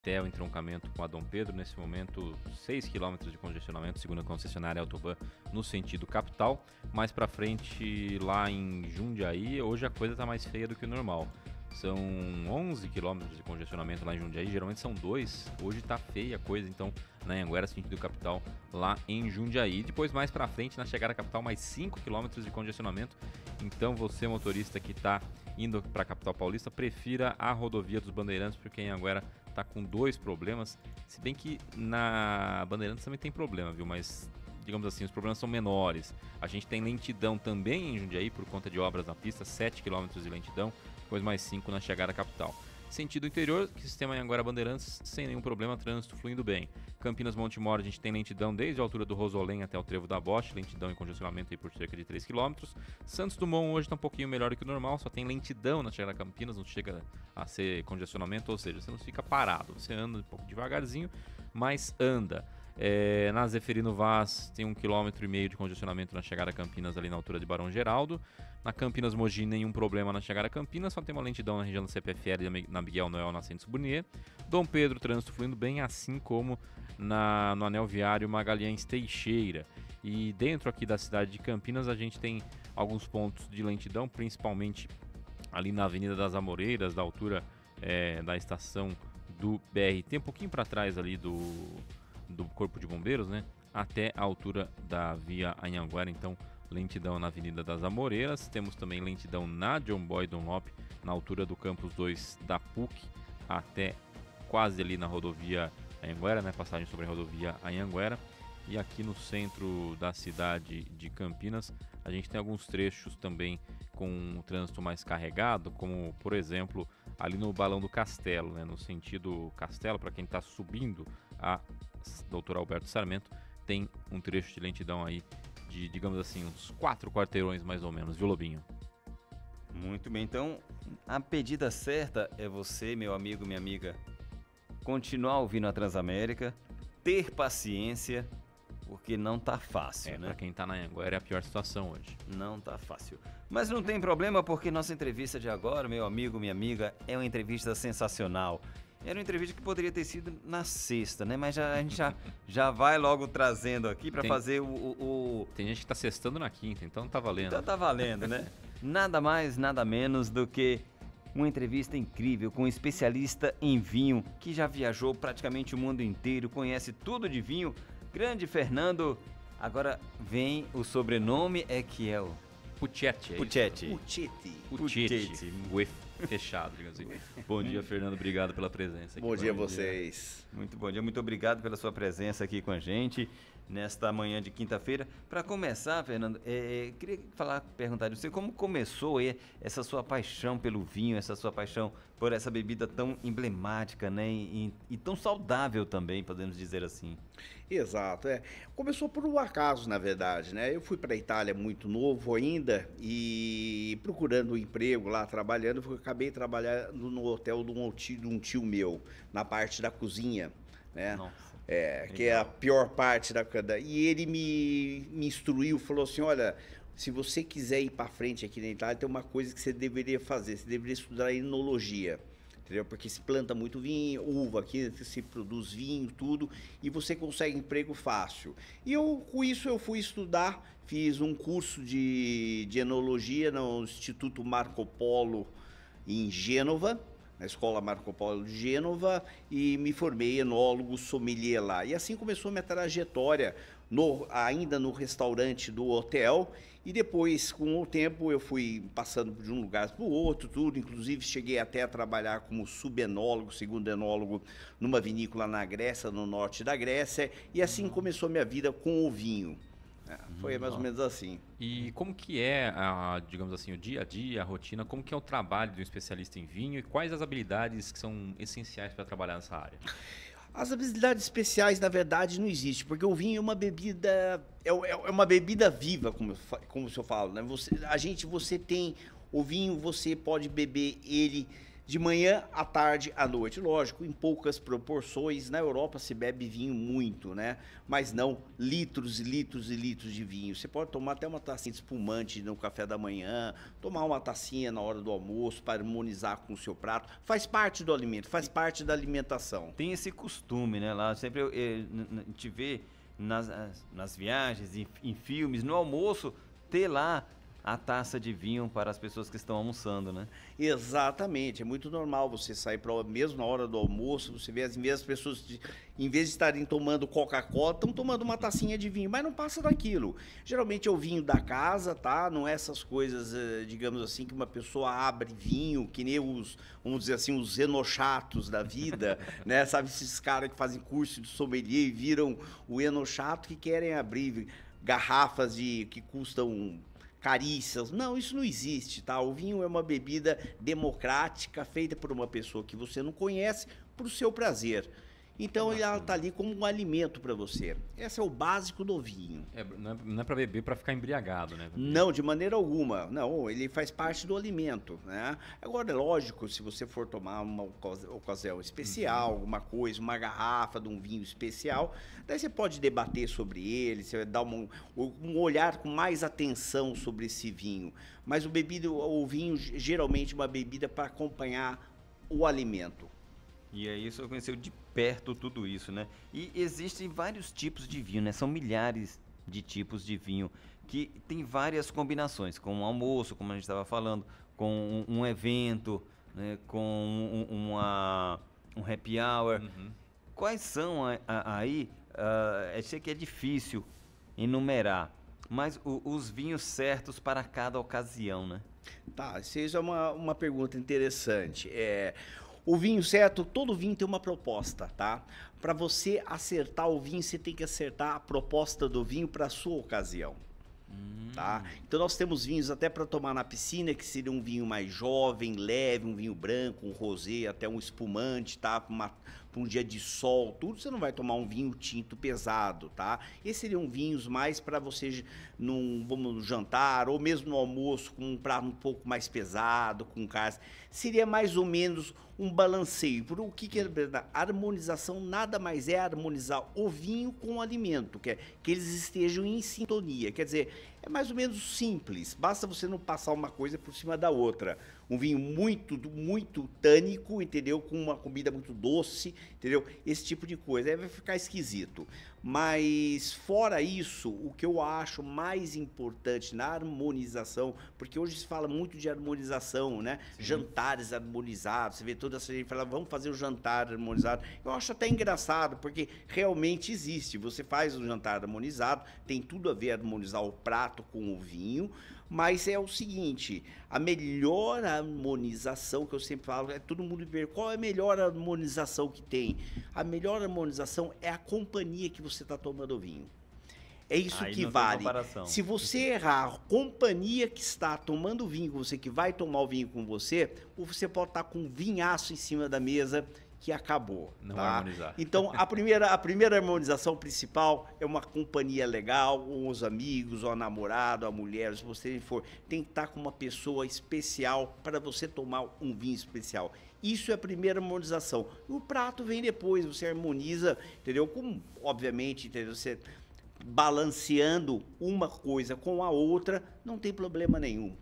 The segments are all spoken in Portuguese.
até o entroncamento com a Dom Pedro. Nesse momento, 6 km de congestionamento, segundo a concessionária Autoban, no sentido capital. Mais pra frente, lá em Jundiaí, hoje a coisa tá mais feia do que o normal. São 11 km de congestionamento lá em Jundiaí, geralmente são 2, hoje tá feia a coisa, então na Anhanguera, sentido capital, lá em Jundiaí. Depois mais pra frente, na chegada à capital, mais 5 km de congestionamento, então você motorista que tá indo pra capital paulista, prefira a rodovia dos Bandeirantes, porque em Anhanguera tá com 2 problemas, se bem que na Bandeirantes também tem problema, viu, mas digamos assim, os problemas são menores. A gente tem lentidão também em Jundiaí por conta de obras na pista, 7 km de lentidão, depois mais 5 na chegada à capital. Sentido interior, que sistema Anhanguera Bandeirantes, sem nenhum problema, trânsito fluindo bem. Campinas Montemor, a gente tem lentidão desde a altura do Rosolém até o trevo da Bosch, lentidão e congestionamento aí por cerca de 3 km. Santos Dumont hoje está um pouquinho melhor do que o normal, só tem lentidão na chegada a Campinas, não chega a ser congestionamento, ou seja, você não fica parado, você anda um pouco devagarzinho, mas anda. Na Zeferino Vaz tem 1,5 km de congestionamento na chegada a Campinas, ali na altura de Barão Geraldo. Na Campinas Mogi, nenhum problema na chegada a Campinas, só tem uma lentidão na região da CPFL e na Miguel Noel Nascentes Burnier. Dom Pedro, trânsito fluindo bem, assim como no anel viário Magalhães Teixeira. E dentro aqui da cidade de Campinas a gente tem alguns pontos de lentidão, principalmente ali na Avenida das Amoreiras, da altura da estação do BRT, um pouquinho para trás ali do Corpo de Bombeiros, né? Até a altura da Via Anhanguera, então lentidão na Avenida das Amoreiras. Temos também lentidão na John Boy Dunlop, na altura do Campus 2 da PUC, até quase ali na rodovia Anhanguera, né? Passagem sobre a rodovia Anhanguera. E aqui no centro da cidade de Campinas, a gente tem alguns trechos também com o trânsito mais carregado, como por exemplo ali no Balão do Castelo, né? No sentido Castelo, para quem está subindo a Doutor Alberto Sarmento, tem um trecho de lentidão aí de, digamos assim, uns 4 quarteirões mais ou menos, viu, Lobinho? Muito bem, então a pedida certa é você, meu amigo, minha amiga, continuar ouvindo a Transamérica, ter paciência, porque não tá fácil, né? Pra quem tá na Anhanguera é a pior situação hoje. Não tá fácil. Mas não tem problema, porque nossa entrevista de agora, meu amigo, minha amiga, é uma entrevista sensacional. Era uma entrevista que poderia ter sido na sexta, né? Mas a gente já vai logo trazendo aqui para fazer o... Tem gente que tá sextando na quinta, então tá valendo. Então tá valendo, né? Nada mais, nada menos do que uma entrevista incrível com um especialista em vinho, que já viajou praticamente o mundo inteiro, conhece tudo de vinho. Grande Fernando. Agora vem o sobrenome, que é o... Puccetti. Puccetti. Puccetti. O E fechado, digamos assim. Bom dia, Fernando. Obrigado pela presença aqui. Bom dia a vocês. Muito bom dia. Muito obrigado pela sua presença aqui com a gente nesta manhã de quinta-feira. Para começar, Fernando, queria perguntar de você como começou essa sua paixão pelo vinho, essa sua paixão por essa bebida tão emblemática, né? E tão saudável também, podemos dizer assim. Exato, Começou por um acaso, na verdade, né? Eu fui para a Itália muito novo ainda e procurando um emprego lá, trabalhando, eu acabei trabalhando no hotel de um tio meu, na parte da cozinha, né? Nossa. Que é a pior parte E ele me instruiu, falou assim, olha, se você quiser ir para frente aqui na Itália, tem uma coisa que você deveria fazer, você deveria estudar enologia. Entendeu? Porque se planta muito vinho, uva, aqui se produz vinho, tudo, e você consegue emprego fácil. E com isso eu fui estudar, fiz um curso de enologia no Instituto Marco Polo em Gênova, na Escola Marco Polo de Gênova, e me formei enólogo sommelier lá. E assim começou a minha trajetória, ainda no restaurante do hotel, e depois, com o tempo, eu fui passando de um lugar para o outro, tudo. Inclusive, cheguei até a trabalhar como subenólogo, segundo enólogo, numa vinícola na Grécia, no norte da Grécia. E assim começou minha vida com o vinho. Foi mais ou menos assim. E como que é, digamos assim, o dia a dia, a rotina, como que é o trabalho de um especialista em vinho e quais as habilidades que são essenciais para trabalhar nessa área? As habilidades especiais, na verdade, não existem, porque o vinho é uma bebida, é uma bebida viva, como eu falo, né? Você tem o vinho, você pode beber ele De manhã, à tarde, à noite. Lógico, em poucas proporções. Na Europa se bebe vinho muito, né? Mas não litros e litros e litros de vinho. Você pode tomar até uma tacinha de espumante no café da manhã, tomar uma tacinha na hora do almoço para harmonizar com o seu prato. Faz parte do alimento, faz parte da alimentação. Tem esse costume, né? Lá sempre a gente vê nas viagens, em filmes, no almoço, ter lá a taça de vinho para as pessoas que estão almoçando, né? Exatamente, é muito normal você sair para mesmo na hora do almoço, você vê as pessoas, em vez de estarem tomando Coca-Cola, estão tomando uma tacinha de vinho, mas não passa daquilo. Geralmente é o vinho da casa, tá? Não é essas coisas, digamos assim, que uma pessoa abre vinho, que nem os, vamos dizer assim, os enochatos da vida, né? Sabe, esses caras que fazem curso de sommelier e viram o enochato que querem abrir garrafas que custam carícias. Não, isso não existe, tá? O vinho é uma bebida democrática, feita por uma pessoa que você não conhece, para o seu prazer. Então ela está ali como um alimento para você. Esse é o básico do vinho. Não é para beber para ficar embriagado, né? Não, de maneira alguma. Não, ele faz parte do alimento, né? Agora, é lógico, se você for tomar uma ocasião especial, alguma coisa, uma garrafa de um vinho especial, daí você pode debater sobre ele, você vai dar um olhar com mais atenção sobre esse vinho. Mas o vinho geralmente é uma bebida para acompanhar o alimento. E aí você conheceu de perto tudo isso, né? E existem vários tipos de vinho, né? São milhares de tipos de vinho que tem várias combinações, com um almoço, como a gente estava falando, com um evento, né? Com um happy hour. Uhum. Quais são aí? Eu sei que é difícil enumerar, mas os vinhos certos para cada ocasião, né? Tá, isso é uma pergunta interessante. O vinho certo, todo vinho tem uma proposta, tá? Para você acertar o vinho, você tem que acertar a proposta do vinho para a sua ocasião. Tá? Então nós temos vinhos até para tomar na piscina, que seria um vinho mais jovem, leve, um vinho branco, um rosé, até um espumante, tá? Para um dia de sol, tudo, você não vai tomar um vinho tinto pesado, tá? Esses seriam vinhos mais para você no jantar, ou mesmo no almoço, com um prato um pouco mais pesado, com carne. Seria mais ou menos um balanceio. Por o que é a harmonização? Nada mais é harmonizar o vinho com o alimento, que eles estejam em sintonia. Quer dizer, é mais ou menos simples. Basta você não passar uma coisa por cima da outra. Um vinho muito, muito tânico, entendeu? Com uma comida muito doce, entendeu? Esse tipo de coisa. Aí vai ficar esquisito. Mas, fora isso, o que eu acho mais importante na harmonização, porque hoje se fala muito de harmonização, né? Sim. Jantares harmonizados. Você vê toda essa gente falar, vamos fazer o jantar harmonizado. Eu acho até engraçado, porque realmente existe. Você faz um jantar harmonizado, tem tudo a ver harmonizar o prato com o vinho, mas é o seguinte, a melhor harmonização que eu sempre falo, todo mundo ver qual é a melhor harmonização que tem. A melhor harmonização é a companhia que você está tomando o vinho. É isso que vale. Se você errar a companhia que está tomando o vinho com você, que vai tomar o vinho com você, ou você pode estar com um vinhaço em cima da mesa que acabou. Não tá? harmonizar. Então, a primeira harmonização principal é uma companhia legal, ou os amigos, ou a namorada, ou a mulher, se você for, tem que estar com uma pessoa especial para você tomar um vinho especial. Isso é a primeira harmonização. O prato vem depois, você harmoniza, entendeu? Como, obviamente, entendeu? Você balanceando uma coisa com a outra, não tem problema nenhum.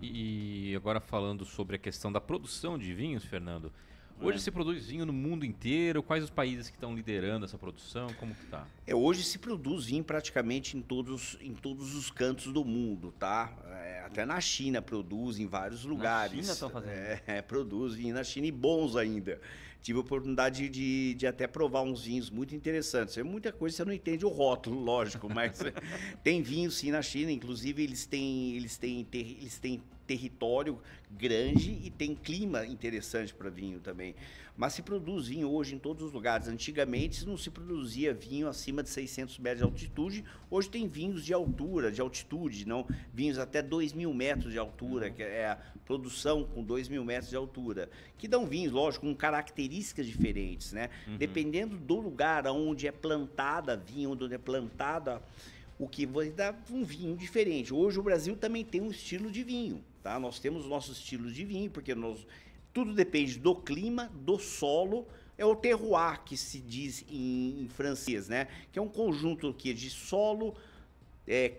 E agora falando sobre a questão da produção de vinhos, Fernando, hoje se produz vinho no mundo inteiro? Quais os países que estão liderando essa produção? Como que tá? Hoje se produz vinho praticamente em todos os cantos do mundo, tá? Até na China produz, em vários lugares. Na China estão fazendo? Produz vinho na China e bons ainda. Tive a oportunidade de até provar uns vinhos muito interessantes. É muita coisa você não entende o rótulo, lógico, mas tem vinho sim na China. Inclusive eles têm território grande e tem clima interessante para vinho também. Mas se produz vinho hoje em todos os lugares. Antigamente não se produzia vinho acima de 600 metros de altitude. Hoje tem vinhos de altura, de altitude, não vinhos até 2.000 metros de altura, que é a produção com 2.000 metros de altura, que dão vinhos, lógico, com características diferentes, né? Dependendo do lugar onde é plantada vinho, onde é plantada, o que vai dar um vinho diferente. Hoje o Brasil também tem um estilo de vinho, tá? Nós temos nossos estilos de vinho, porque nós Tudo depende do clima, do solo, é o terroir que se diz em francês, né? Que é um conjunto aqui de solo,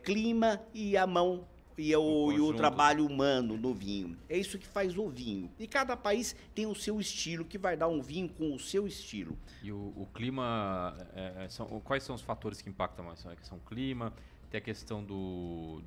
clima e a mão e o trabalho humano no vinho. É isso que faz o vinho. E cada país tem o seu estilo, que vai dar um vinho com o seu estilo. E o clima, quais são os fatores que impactam mais? A questão do clima, tem a questão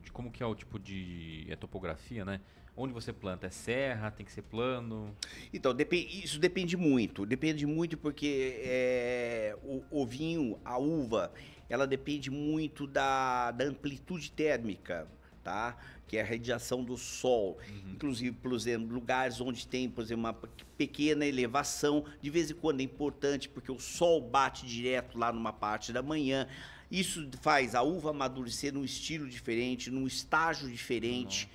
de como que é o tipo de topografia, né? Onde você planta? É serra? Tem que ser plano? Então, isso depende muito. Depende muito porque o vinho, a uva, ela depende muito da amplitude térmica, tá? Que é a radiação do sol. Inclusive, por exemplo, lugares onde tem, por exemplo, uma pequena elevação, de vez em quando é importante porque o sol bate direto lá numa parte da manhã. Isso faz a uva amadurecer num estilo diferente, num estágio diferente.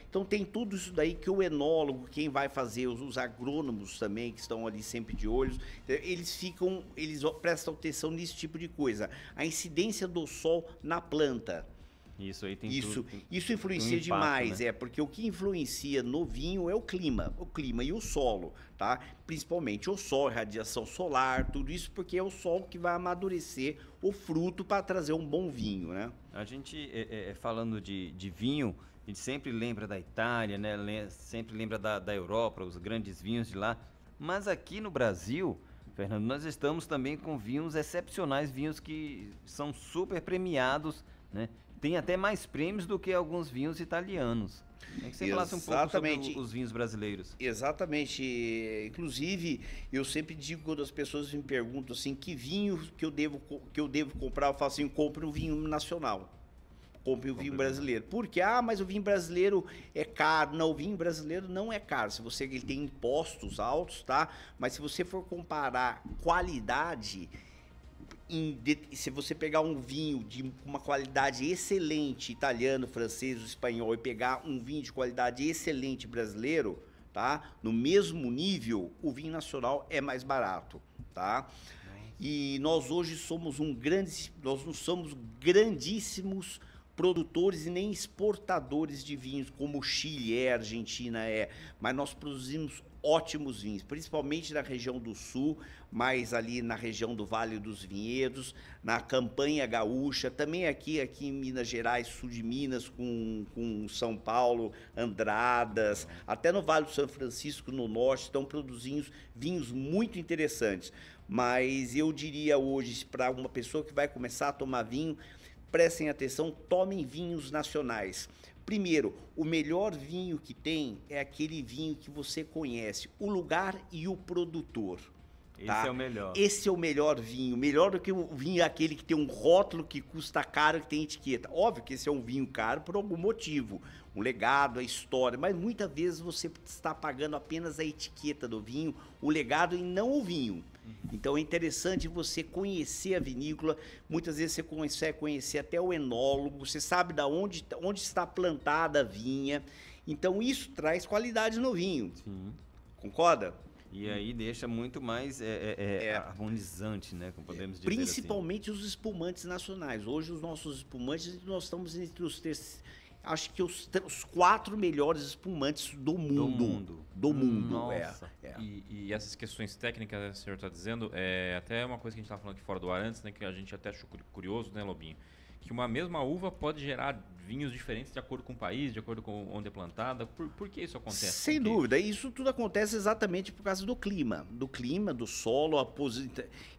Então tem tudo isso daí que o enólogo, quem vai fazer, os agrônomos também, que estão ali sempre de olhos, eles prestam atenção nesse tipo de coisa. A incidência do sol na planta. Isso aí tem Isso influencia impacto, demais, né? porque o que influencia no vinho é o clima e o solo, tá? Principalmente o sol, radiação solar, tudo isso porque é o sol que vai amadurecer o fruto para trazer um bom vinho, né? A gente, falando de vinho, a gente sempre lembra da Itália, né? Sempre lembra da Europa, os grandes vinhos de lá. Mas aqui no Brasil, Fernando, nós estamos também com vinhos excepcionais, vinhos que são super premiados, né? Tem até mais prêmios do que alguns vinhos italianos. Tem que você falasse um pouco sobre os vinhos brasileiros. Exatamente. Inclusive, eu sempre digo quando as pessoas me perguntam assim, que vinho que eu devo comprar, eu falo assim, compre um vinho nacional. Compre o vinho brasileiro. Porque, mas o vinho brasileiro é caro. Não, o vinho brasileiro não é caro. Ele tem impostos altos, tá? Mas se você for comparar qualidade, se você pegar um vinho de uma qualidade excelente, italiano, francês, espanhol, e pegar um vinho de qualidade excelente brasileiro, tá? No mesmo nível, o vinho nacional é mais barato, tá? E nós hoje nós não somos grandíssimos produtores e nem exportadores de vinhos, como o Chile a Argentina mas nós produzimos ótimos vinhos, principalmente na região do Sul, mais ali na região do Vale dos Vinhedos, na Campanha Gaúcha, também aqui em Minas Gerais, sul de Minas, com São Paulo, Andradas, até no Vale do São Francisco, no norte, estão produzindo vinhos muito interessantes. Mas eu diria hoje, para uma pessoa que vai começar a tomar vinho, prestem atenção, tomem vinhos nacionais. Primeiro, o melhor vinho que tem é aquele vinho que você conhece, o lugar e o produtor. Tá? Esse é o melhor. Esse é o melhor vinho. Melhor do que o vinho aquele que tem um rótulo que custa caro, que tem etiqueta. Óbvio que esse é um vinho caro por algum motivo. Um legado, a história. Mas muitas vezes você está pagando apenas a etiqueta do vinho, o legado e não o vinho. Então é interessante você conhecer a vinícola, muitas vezes você consegue conhecer até o enólogo, você sabe onde está plantada a vinha, então isso traz qualidade no vinho. Sim. Concorda? E aí deixa muito mais harmonizante, né? Como podemos dizer Principalmente os espumantes nacionais. Hoje os nossos espumantes, nós estamos entre acho que os 4 melhores espumantes do mundo. Do mundo. Nossa. E essas questões técnicas que o senhor está dizendo, até uma coisa que a gente estava falando aqui fora do ar antes, né, que a gente até achou curioso, né, Lobinho? Que uma mesma uva pode gerar vinhos diferentes de acordo com o país, de acordo com onde é plantada. Por que isso acontece? Sem dúvida. Isso tudo acontece exatamente por causa do clima. Do clima, do solo,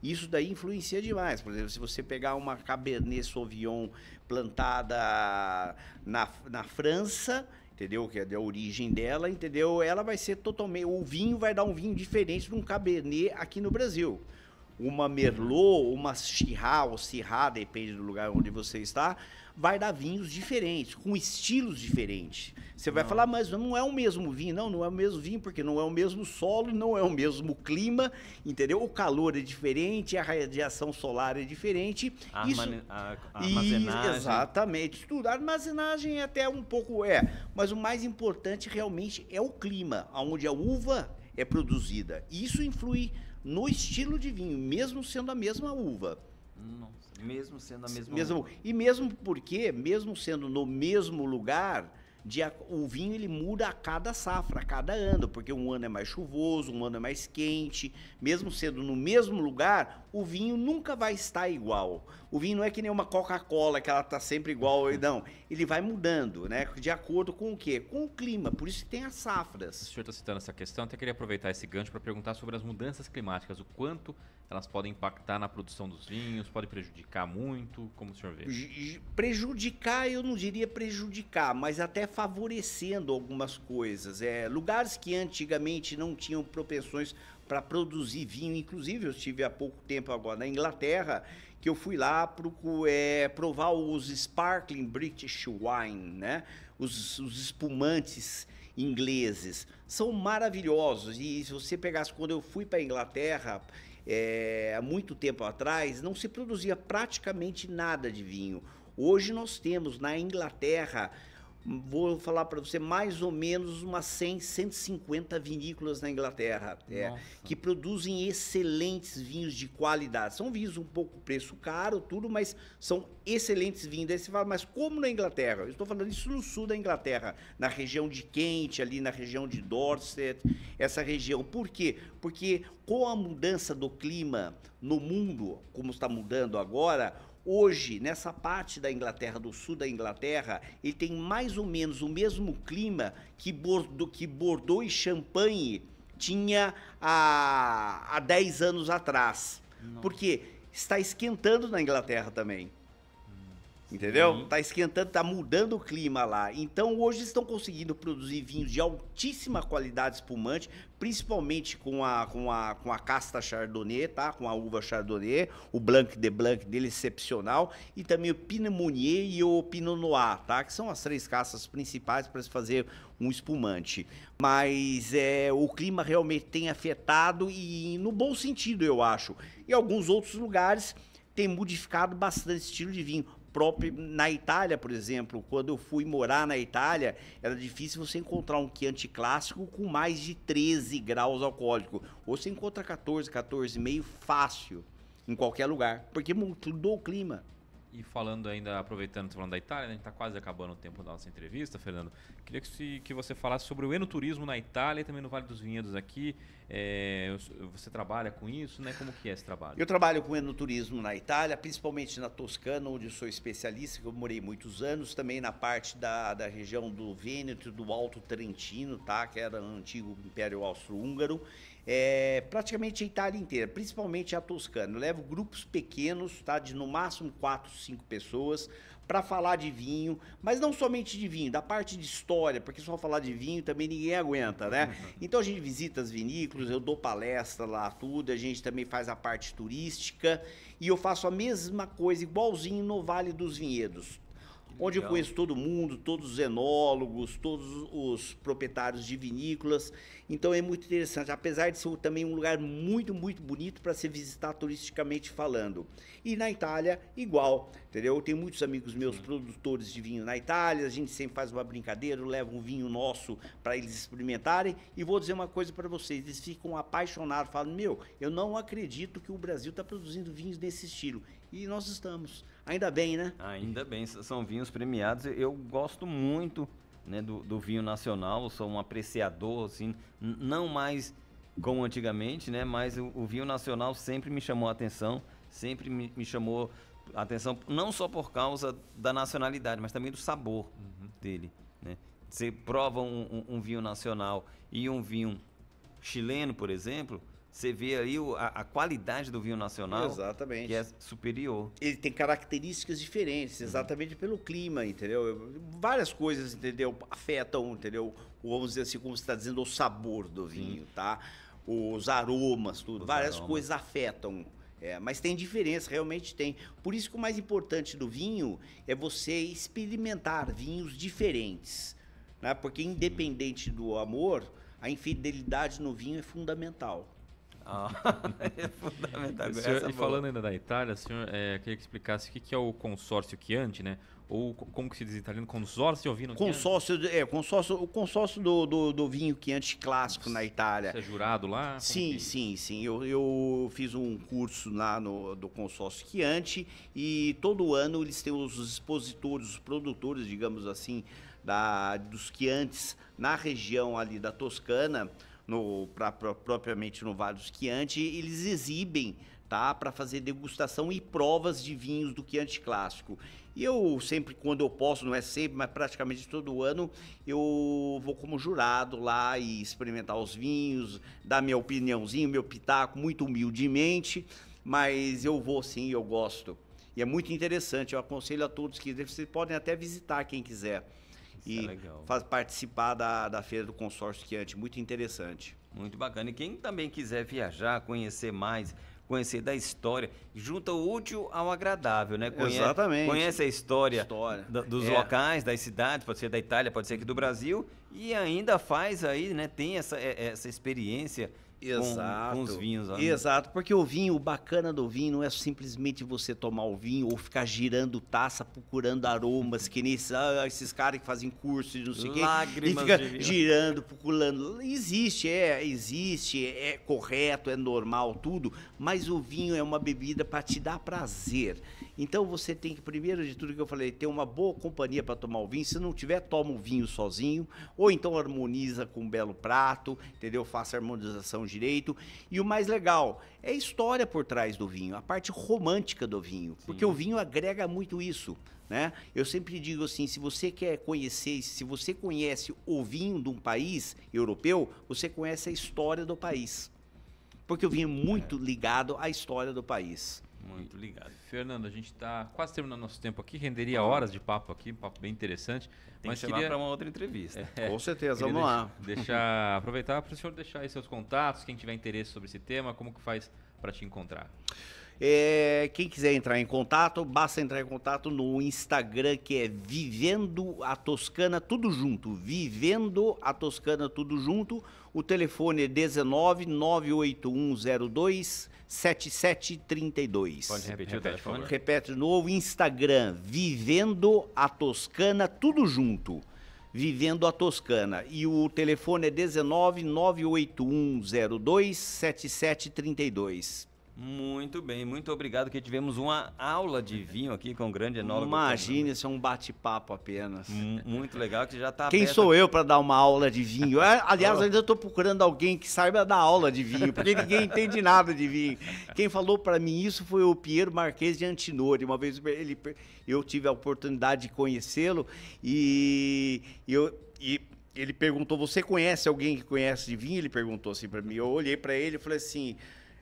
isso daí influencia demais. Por exemplo, se você pegar uma Cabernet Sauvignon plantada na França, entendeu? Que é da origem dela, entendeu? Ela vai ser totalmente... O vinho vai dar um vinho diferente de um Cabernet aqui no Brasil. Uma Merlot, uma Shiraz ou Syrah, depende do lugar onde você está, vai dar vinhos diferentes, com estilos diferentes. Você vai falar, mas não é o mesmo vinho. Não é o mesmo vinho, porque não é o mesmo solo, não é o mesmo clima, entendeu? O calor é diferente, a radiação solar é diferente. A armazenagem. Exatamente. Tudo. A armazenagem até um pouco mas o mais importante realmente é o clima, onde a uva é produzida. Isso influi no estilo de vinho, mesmo sendo a mesma uva. Nossa, mesmo sendo a mesma uva. E mesmo porque, mesmo sendo no mesmo lugar, O vinho ele muda a cada safra, a cada ano, porque um ano é mais chuvoso, um ano é mais quente. Mesmo sendo no mesmo lugar, o vinho nunca vai estar igual. O vinho não é que nem uma Coca-Cola, que ela está sempre igual, não. Ele vai mudando, né? De acordo com o quê? Com o clima, por isso que tem as safras. O senhor está citando essa questão, até queria aproveitar esse gancho para perguntar sobre as mudanças climáticas, o quanto elas podem impactar na produção dos vinhos, pode prejudicar muito, como o senhor vê? Prejudicar, eu não diria prejudicar, mas até favorecendo algumas coisas. Lugares que antigamente não tinham propensões para produzir vinho, inclusive eu estive há pouco tempo agora na Inglaterra, que eu fui lá provar os Sparkling British Wine, né? Os espumantes ingleses. São maravilhosos. E se você pegasse, quando eu fui para a Inglaterra, há muito tempo atrás, não se produzia praticamente nada de vinho. Hoje nós temos na Inglaterra, vou falar para você, mais ou menos umas 100, 150 vinícolas na Inglaterra, que produzem excelentes vinhos de qualidade. São vinhos um pouco preço caro, tudo, mas são excelentes vinhos. Aí você fala, mas como na Inglaterra? Eu estou falando isso no sul da Inglaterra, na região de Kent, ali na região de Dorset, essa região. Por quê? Porque com a mudança do clima no mundo, como está mudando agora, hoje, nessa parte da Inglaterra, do sul da Inglaterra, ele tem mais ou menos o mesmo clima que Bordeaux e Champagne tinha há 10 anos atrás. Nossa. Porque está esquentando na Inglaterra também. Entendeu? Está esquentando, está mudando o clima lá. Então, hoje estão conseguindo produzir vinhos de altíssima qualidade espumante, principalmente com a casta Chardonnay, tá? Com a uva Chardonnay, o Blanc de Blanc dele excepcional, e também o Pinot Meunier e o Pinot Noir, tá? Que são as 3 castas principais para se fazer um espumante. Mas o clima realmente tem afetado, e no bom sentido, eu acho. Em alguns outros lugares tem modificado bastante o estilo de vinho. Na Itália, por exemplo, quando eu fui morar na Itália, era difícil você encontrar um Chianti clássico com mais de 13 graus alcoólicos. Ou você encontra 14, 14,5 fácil, em qualquer lugar, porque mudou o clima. E falando ainda, aproveitando, falando da Itália, né, a gente está quase acabando o tempo da nossa entrevista, Fernando. Queria que você falasse sobre o enoturismo na Itália e também no Vale dos Vinhedos aqui. Você trabalha com isso, né? Como que é esse trabalho? Eu trabalho com enoturismo na Itália, principalmente na Toscana, onde eu sou especialista, que eu morei muitos anos, também na parte da região do Vêneto, do Alto Trentino, tá? Que era o antigo Império Austro-Húngaro. Praticamente a Itália inteira, principalmente a Toscana. Eu levo grupos pequenos, tá? De no máximo 4, 5 pessoas, para falar de vinho, mas não somente de vinho, da parte de história, porque só falar de vinho também ninguém aguenta, né? Então a gente visita as vinícolas, eu dou palestra lá, tudo, a gente também faz a parte turística, e eu faço a mesma coisa, igualzinho no Vale dos Vinhedos, onde eu conheço todo mundo, todos os enólogos, todos os proprietários de vinícolas. Então é muito interessante, apesar de ser também um lugar muito, muito bonito para se visitar turisticamente falando. E na Itália, igual, entendeu? Eu tenho muitos amigos meus produtores de vinho na Itália, a gente sempre faz uma brincadeira, eu levo um vinho nosso para eles experimentarem. E vou dizer uma coisa para vocês, eles ficam apaixonados, falam, eu não acredito que o Brasil está produzindo vinhos desse estilo. E nós estamos. Ainda bem, né? Ainda bem, são vinhos premiados. Eu gosto muito, né, do vinho nacional, sou um apreciador, assim, não mais como antigamente, né, mas o vinho nacional sempre me chamou a atenção, sempre me chamou a atenção, não só por causa da nacionalidade, mas também do sabor dele, né? Você prova um vinho nacional e um vinho chileno, por exemplo, você vê aí a qualidade do vinho nacional. Exatamente. Que é superior. Ele tem características diferentes, exatamente pelo clima, entendeu? Várias coisas, entendeu? Afetam, entendeu? Vamos dizer assim, como você está dizendo, o sabor do vinho, tá? Os aromas, tudo. Várias coisas afetam. Mas tem diferença, realmente tem. Por isso que o mais importante do vinho é você experimentar vinhos diferentes, né? Porque independente do amor, a infidelidade no vinho é fundamental. É fundamental. E falando ainda da Itália, senhor, queria que explicasse o que é o consórcio Chianti, né? Ou como que se diz em italiano? Consórcio Vino Chianti? O consórcio do vinho Chianti clássico na Itália. Você é jurado lá? Sim. Eu fiz um curso lá do consórcio Chianti, e todo ano eles têm os expositores, os produtores, digamos assim, dos Chiantis na região ali da Toscana, propriamente no Vale do Chianti, eles exibem, tá, para fazer degustação e provas de vinhos do Chianti clássico. E eu sempre, quando eu posso, não é sempre, mas praticamente todo ano, eu vou como jurado lá e experimentar os vinhos, dar minha opiniãozinha, meu pitaco, muito humildemente, mas eu vou sim, eu gosto. E é muito interessante, eu aconselho a todos que vocês podem até visitar quem quiser. E participar da Feira do Consórcio Chianti, muito interessante. Muito bacana. E quem também quiser viajar, conhecer mais, conhecer da história, junta o útil ao agradável, né? Exatamente. Conhece a história. Dos locais, das cidades, pode ser da Itália, pode ser aqui do Brasil, e ainda faz aí, né? Tem essa experiência. Com os vinhos. Ó. Exato, porque o vinho, o bacana do vinho não é simplesmente você tomar o vinho ou ficar girando taça, procurando aromas, que nem esses caras que fazem curso de não sei o quê. Lágrimas e fica de vinho. girando, procurando. Existe, é correto, é normal, tudo, mas o vinho é uma bebida para te dar prazer. Então você tem que, primeiro de tudo que eu falei, ter uma boa companhia para tomar o vinho. Se não tiver, toma o vinho sozinho, ou então harmoniza com um belo prato, entendeu? Faça a harmonização direito. E o mais legal é a história por trás do vinho, a parte romântica do vinho, porque o vinho agrega muito isso, né? Eu sempre digo assim, se você quer conhecer, se você conhece o vinho de um país europeu, você conhece a história do país, porque o vinho é muito ligado à história do país. Muito ligado. Fernando, a gente está quase terminando nosso tempo aqui, renderia horas de papo aqui, um papo bem interessante. Tem que chamar para uma outra entrevista. Com certeza, vamos lá. Aproveitar para o senhor deixar aí seus contatos, quem tiver interesse sobre esse tema, como que faz para te encontrar? Quem quiser entrar em contato, basta entrar em contato no Instagram, que é Vivendo a Toscana Tudo Junto. Vivendo a Toscana Tudo Junto. O telefone é 19 98102 7732. Pode repetir o telefone? Repete de novo, Instagram, Vivendo a Toscana Tudo Junto. Vivendo a Toscana. E o telefone é 19 98102 7732. Muito bem, muito obrigado, que tivemos uma aula de vinho aqui com o grande enólogo. Imagina, isso é um bate-papo apenas. Muito legal, que já está Quem sou eu para dar uma aula de vinho? Aliás, ainda estou procurando alguém que saiba dar aula de vinho, porque ninguém entende nada de vinho. Quem falou para mim isso foi o Piero Marques de Antinori. Uma vez eu tive a oportunidade de conhecê-lo e ele perguntou, você conhece alguém que conhece de vinho? Ele perguntou assim para mim. Eu olhei para ele e falei assim...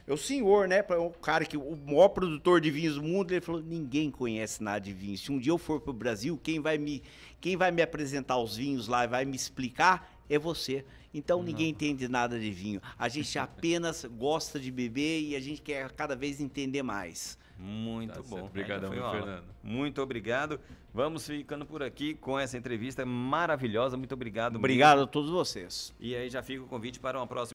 O senhor, né, o cara que o maior produtor de vinhos do mundo, ele falou, ninguém conhece nada de vinho. Se um dia eu for para o Brasil, quem vai me apresentar os vinhos lá e vai me explicar é você. Então ninguém entende nada de vinho. A gente apenas gosta de beber e a gente quer cada vez entender mais. Muito bom. Obrigadão, Fernando. Muito obrigado. Vamos ficando por aqui com essa entrevista maravilhosa. Muito obrigado. Obrigado a todos vocês. E aí já fica o convite para uma próxima.